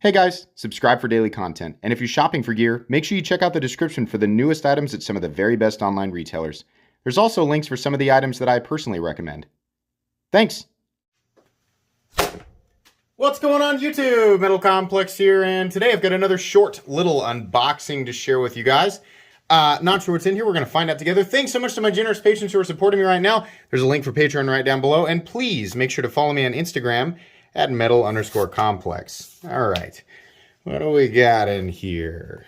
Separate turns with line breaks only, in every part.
Hey guys, subscribe for daily content. And if you're shopping for gear, make sure you check out the description for the newest items at some of the very best online retailers. There's also links for some of the items that I personally recommend. Thanks! What's going on YouTube? Metal Complex here, and today I've got another short little unboxing to share with you guys. Not sure what's in here. We're going to find out together. Thanks so much to my generous patrons who are supporting me right now. There's a link for Patreon right down below. And please make sure to follow me on Instagram at metal_complex. All right. What do we got in here?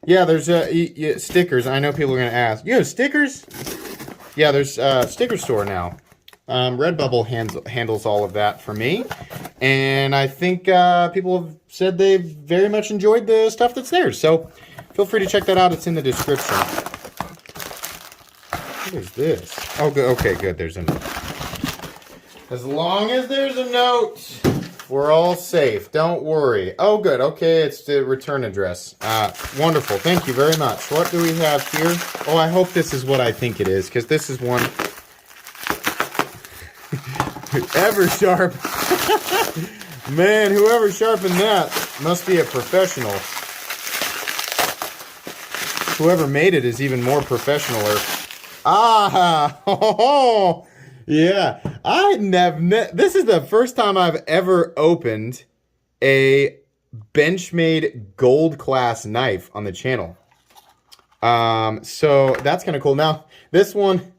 Yeah, there's stickers. I know people are going to ask. You have stickers? Yeah, there's a sticker store now. Redbubble handles all of that for me. And I think people have said they very much enjoyed the stuff that's there. So feel free to check that out. It's in the description. What is this? Oh, good. Okay, good. There's a note. As long as there's a note, we're all safe. Don't worry. Oh, good. Okay, it's the return address. Wonderful. Thank you very much. What do we have here? Oh, I hope this is what I think it is, because this is one... Ever sharp. Man, whoever sharpened that must be a professional. Whoever made it is even more professional. Oh, yeah. This is the first time I've ever opened a Benchmade gold class knife on the channel. So that's kind of cool. Now, this one,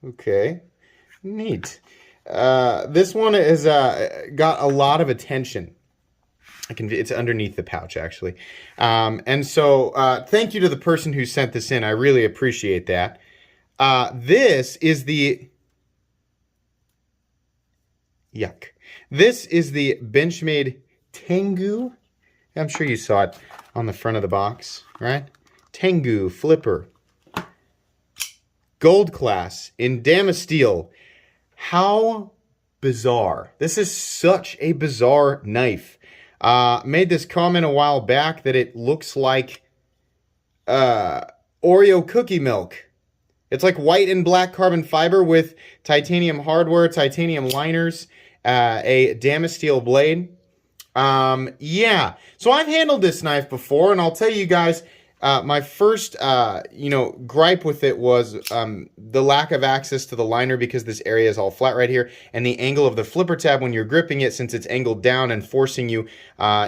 okay. Neat. This one has got a lot of attention. It's underneath the pouch, actually. And so thank you to the person who sent this in. I really appreciate that. This is the... Yuck. This is the Benchmade Tengu. I'm sure you saw it on the front of the box, right? Tengu flipper. Gold class in Damasteel. How bizarre. This is such a bizarre knife. Made this comment a while back that it looks like Oreo cookie milk. It's like white and black carbon fiber with titanium hardware, titanium liners, a Damasteel blade. Yeah. So I've handled this knife before, and I'll tell you guys, my first, gripe with it was the lack of access to the liner, because this area is all flat right here, and the angle of the flipper tab when you're gripping it, since it's angled down and forcing you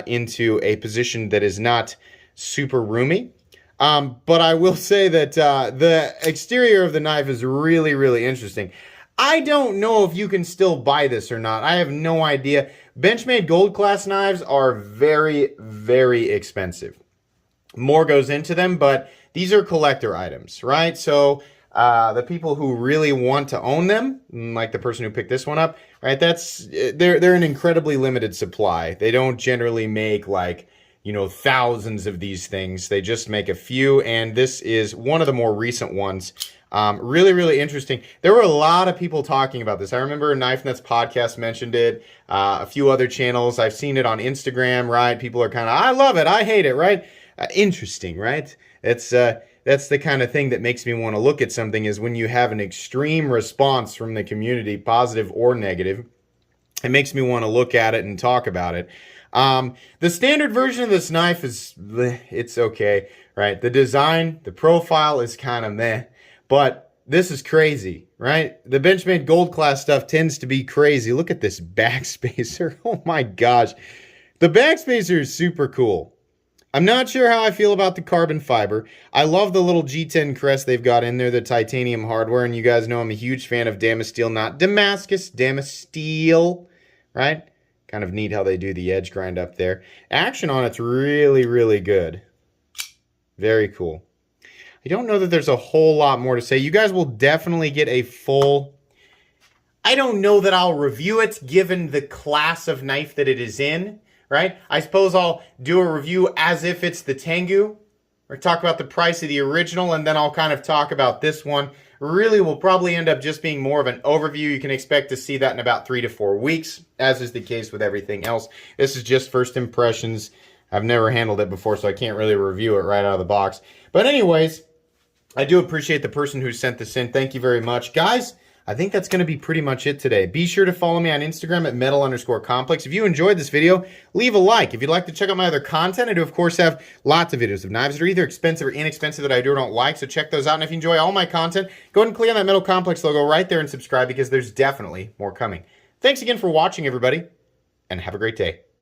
into a position that is not super roomy. But I will say that the exterior of the knife is really, really interesting. I don't know if you can still buy this or not. I have no idea. Benchmade gold class knives are very, very expensive. More goes into them, but these are collector items, right? So the people who really want to own them, like the person who picked this one up, right? They're an incredibly limited supply. They don't generally make like, thousands of these things. They just make a few, and this is one of the more recent ones. Really, really interesting. There were a lot of people talking about this. I remember Knife Nuts podcast mentioned it. A few other channels. I've seen it on Instagram, right? People are kind of, I love it, I hate it, right? Interesting, right? That's the kind of thing that makes me want to look at something, is when you have an extreme response from the community, positive or negative. It makes me want to look at it and talk about it. The standard version of this knife is, it's okay, right? The design, the profile is kind of meh, but this is crazy, right? The Benchmade gold class stuff tends to be crazy. Look at this backspacer. Oh my gosh. The backspacer is super cool. I'm not sure how I feel about the carbon fiber. I love the little G10 crest they've got in there, the titanium hardware, and you guys know I'm a huge fan of Damasteel, not Damascus, Damasteel, right? Kind of neat how they do the edge grind up there. Action on it's really, really good. Very cool. I don't know that there's a whole lot more to say. You guys will definitely get a full... I don't know that I'll review it given the class of knife that it is in, right? I suppose I'll do a review as if it's the Tengu, or talk about the price of the original, and then I'll kind of talk about this one. Really will probably end up just being more of an overview. You can expect to see that in about 3 to 4 weeks, as is the case with everything else. This is just first impressions. I've never handled it before, so I can't really review it right out of the box. But anyways, I do appreciate the person who sent this in. Thank you very much. Guys, I think that's going to be pretty much it today. Be sure to follow me on Instagram at metal_complex. If you enjoyed this video, leave a like. If you'd like to check out my other content, I do, of course, have lots of videos of knives that are either expensive or inexpensive that I do or don't like, so check those out. And if you enjoy all my content, go ahead and click on that Metal Complex logo right there and subscribe because there's definitely more coming. Thanks again for watching, everybody, and have a great day.